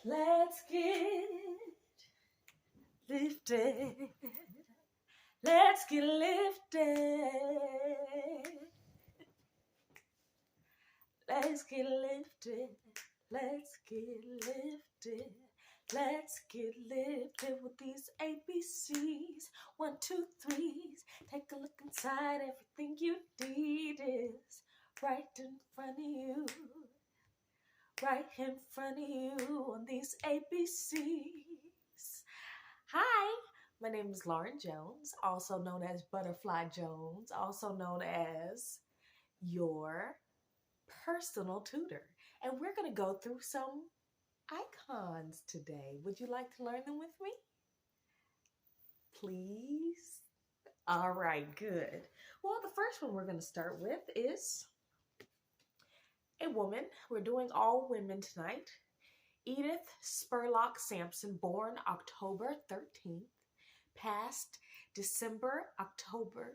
Let's get lifted. Let's get lifted. Let's get lifted. Let's get lifted. Let's get lifted with these ABCs. 1, 2, 3s. Take a look inside. Everything you need is right in front of you. Right in front of you on these ABCs. Hi, my name is Lauren Jones, also known as Butterfly Jones, also known as your personal tutor. And we're going to go through some icons today. Would you like to learn them with me? Please? All right, good. Well, the first one we're going to start with is a woman. We're doing all women tonight. Edith Spurlock Sampson, born October 13th, passed October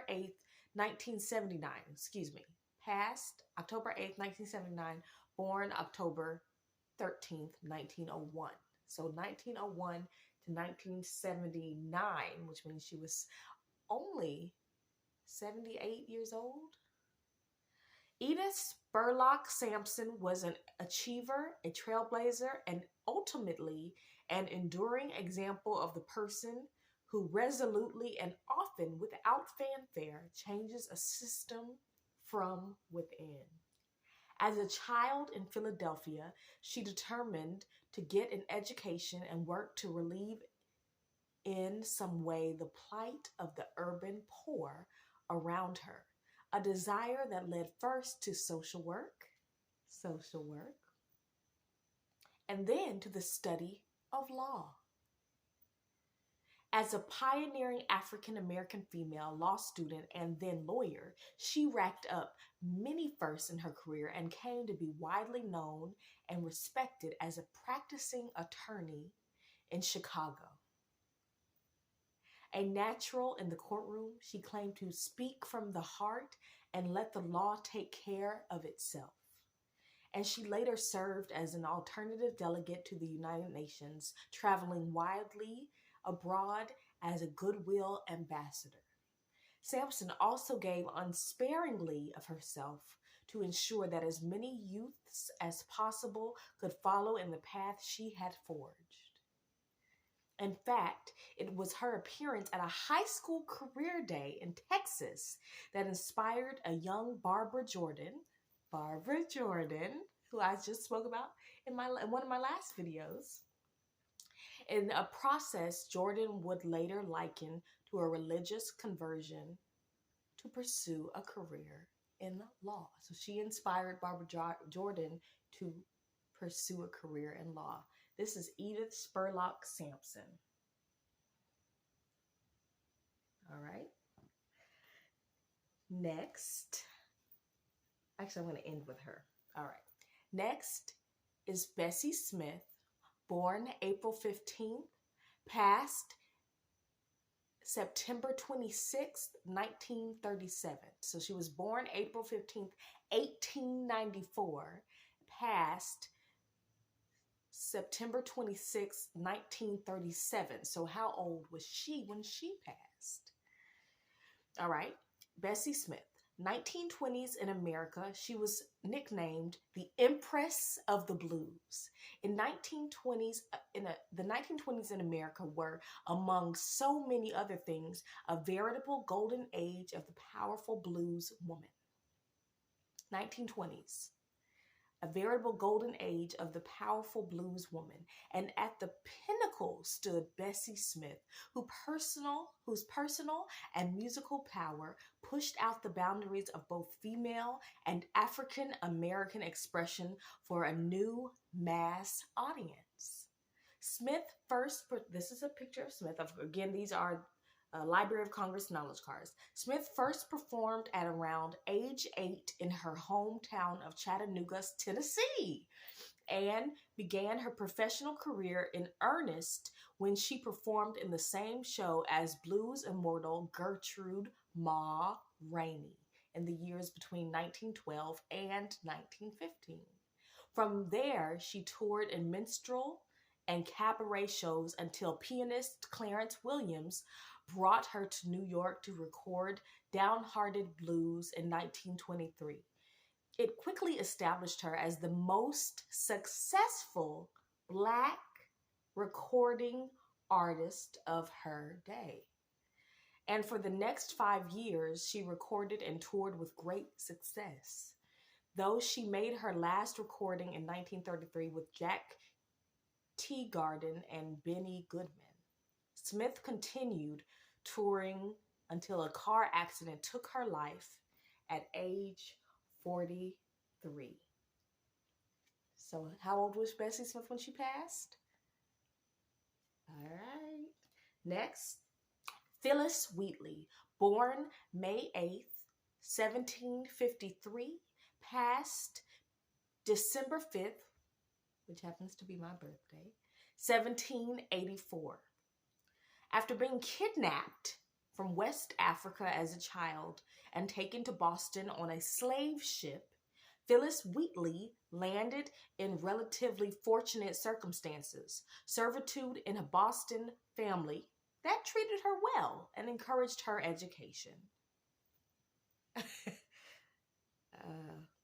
8th, 1979. Excuse me. Passed October 8th, 1979, born October 13th, 1901. So 1901 to 1979, which means she was only 78 years old. Edith Spurlock Sampson was an achiever, a trailblazer, and ultimately an enduring example of the person who resolutely and often without fanfare changes a system from within. As a child in Philadelphia, she determined to get an education and work to relieve in some way the plight of the urban poor around her. A desire that led first to social work, and then to the study of law. As a pioneering African-American female law student and then lawyer, she racked up many firsts in her career and came to be widely known and respected as a practicing attorney in Chicago. A natural in the courtroom, she claimed to speak from the heart and let the law take care of itself. And she later served as an alternative delegate to the United Nations, traveling widely abroad as a goodwill ambassador. Sampson also gave unsparingly of herself to ensure that as many youths as possible could follow in the path she had forged. In fact, it was her appearance at a high school career day in Texas that inspired a young Barbara Jordan, who I just spoke about in one of my last videos. In a process Jordan would later liken to a religious conversion to pursue a career in law. So she inspired Barbara Jordan to pursue a career in law. This is Edith Spurlock Sampson. All right. Next, actually, I'm going to end with her. All right. Next is Bessie Smith, born April 15th, passed September 26th, 1937. So she was born April 15th, 1894, passed September 26th, 1937. So how old was she when she passed? All right, Bessie Smith, 1920s in America. She was nicknamed the Empress of the Blues. The 1920s in America were, among so many other things, a veritable golden age of the powerful blues woman. 1920s. A veritable golden age of the powerful blues woman. And at the pinnacle stood Bessie Smith, whose personal and musical power pushed out the boundaries of both female and African American expression for a new mass audience. This is a picture of Smith. Again, these are Library of Congress knowledge cards. Smith first performed at around age 8 in her hometown of Chattanooga, Tennessee, and began her professional career in earnest when she performed in the same show as blues immortal Gertrude "Ma" Rainey in the years between 1912 and 1915. From there, she toured in minstrel and cabaret shows until pianist Clarence Williams brought her to New York to record Downhearted Blues in 1923. It quickly established her as the most successful Black recording artist of her day. And for the next 5 years, she recorded and toured with great success. Though she made her last recording in 1933 with Jack Teagarden and Benny Goodman, Smith continued touring until a car accident took her life at age 43. So how old was Bessie Smith when she passed? All right. Next, Phyllis Wheatley, born May 8th, 1753, passed December 5th, which happens to be my birthday, 1784. After being kidnapped from West Africa as a child and taken to Boston on a slave ship, Phyllis Wheatley landed in relatively fortunate circumstances, servitude in a Boston family that treated her well and encouraged her education.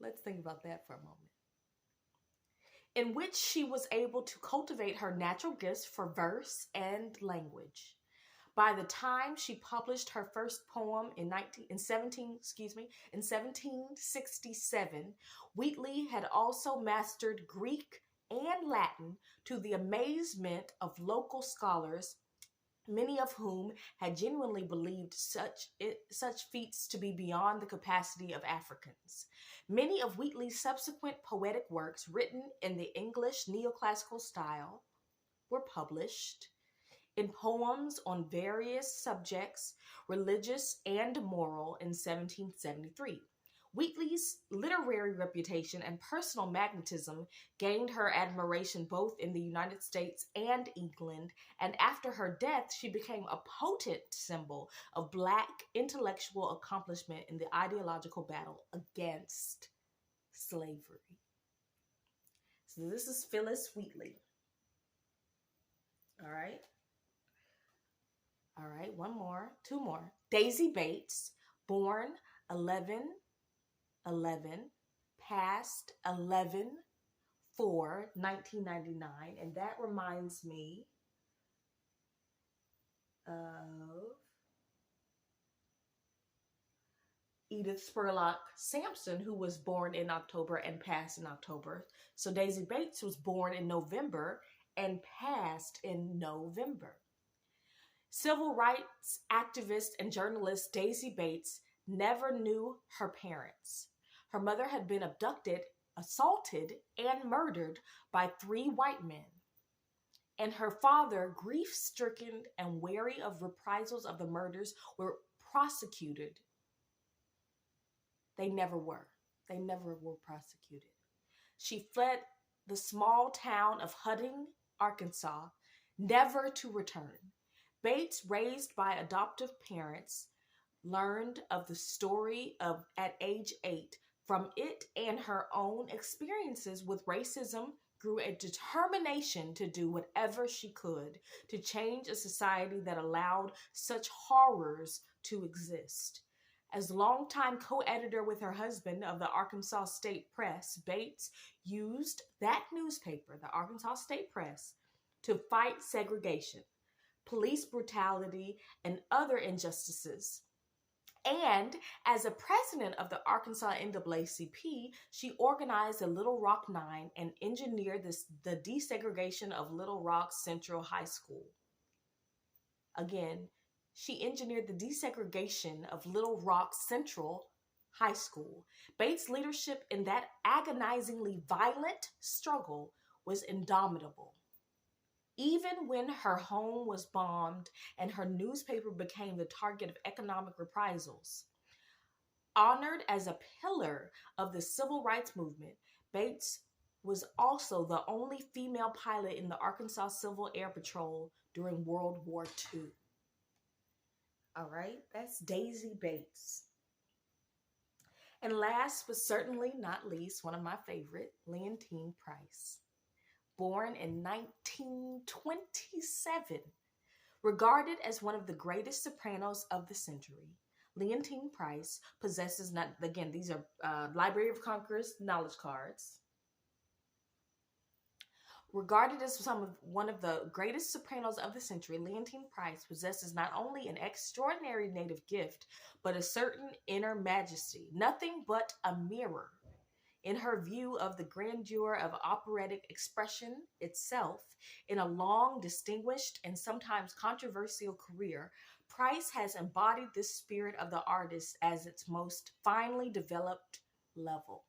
Let's think about that for a moment. In which she was able to cultivate her natural gifts for verse and language. By the time she published her first poem in 1767, Wheatley had also mastered Greek and Latin to the amazement of local scholars, many of whom had genuinely believed such feats to be beyond the capacity of Africans. Many of Wheatley's subsequent poetic works, written in the English neoclassical style, were published in poems on various subjects, religious and moral, in 1773. Wheatley's literary reputation and personal magnetism gained her admiration both in the United States and England, and after her death, she became a potent symbol of Black intellectual accomplishment in the ideological battle against slavery. So this is Phyllis Wheatley. All right, two more. Daisy Bates, born 11/11, passed 11/4/1999, and that reminds me of Edith Spurlock Sampson, who was born in October and passed in October. So Daisy Bates was born in November and passed in November. Civil rights activist and journalist Daisy Bates never knew her parents. Her mother had been abducted, assaulted, and murdered by 3 white men. And her father, grief-stricken and wary of reprisals of the murders, were prosecuted. They never were prosecuted. She fled the small town of Hudding, Arkansas, never to return. Bates, raised by adoptive parents, learned of the story at age 8. From it and her own experiences with racism grew a determination to do whatever she could to change a society that allowed such horrors to exist. As longtime co-editor with her husband of the Arkansas State Press, Bates used that newspaper, the Arkansas State Press, to fight segregation, police brutality, and other injustices. And as a president of the Arkansas NAACP, she organized the Little Rock Nine and engineered the desegregation of Little Rock Central High School. Again, she engineered the desegregation of Little Rock Central High School. Bates' leadership in that agonizingly violent struggle was indomitable. Even when her home was bombed and her newspaper became the target of economic reprisals. Honored as a pillar of the civil rights movement, Bates was also the only female pilot in the Arkansas Civil Air Patrol during World War II. All right, that's Daisy Bates. And last but certainly not least, one of my favorite, Leontyne Price. Born in 1927, regarded as one of the greatest sopranos of the century, Leontyne Price possesses not, again, these are Library of Congress knowledge cards. Regarded as one of the greatest sopranos of the century, Leontyne Price possesses not only an extraordinary native gift, but a certain inner majesty, nothing but a mirror. In her view of the grandeur of operatic expression itself, in a long, distinguished, and sometimes controversial career, Price has embodied this spirit of the artist as its most finely developed level.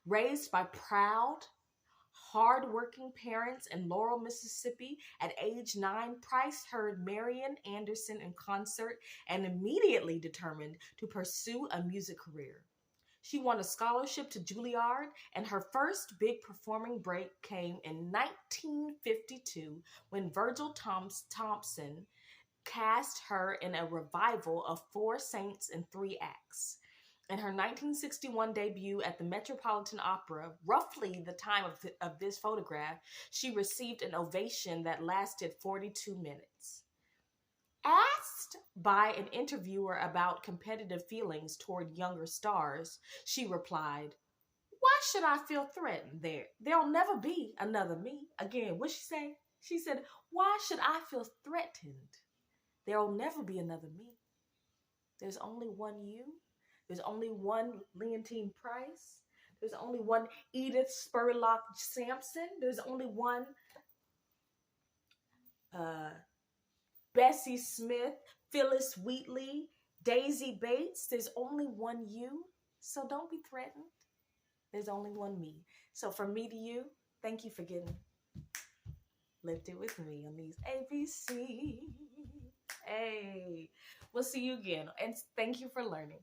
Raised by proud, hard-working parents in Laurel, Mississippi, at age 9, Price heard Marian Anderson in concert and immediately determined to pursue a music career. She won a scholarship to Juilliard, and her first big performing break came in 1952 when Virgil Thompson cast her in a revival of Four Saints in 3 acts. In her 1961 debut at the Metropolitan Opera, roughly the time of this photograph, she received an ovation that lasted 42 minutes. Asked by an interviewer about competitive feelings toward younger stars, she replied, "Why should I feel threatened there? There'll never be another me." Again, what'd she say? She said, "Why should I feel threatened? There'll never be another me. There's only one you. There's only one Leontyne Price. There's only one Edith Spurlock Sampson. There's only one Bessie Smith, Phyllis Wheatley, Daisy Bates. There's only one you. So don't be threatened. There's only one me." So from me to you, thank you for getting lifted with me on these ABC. Hey, we'll see you again. And thank you for learning.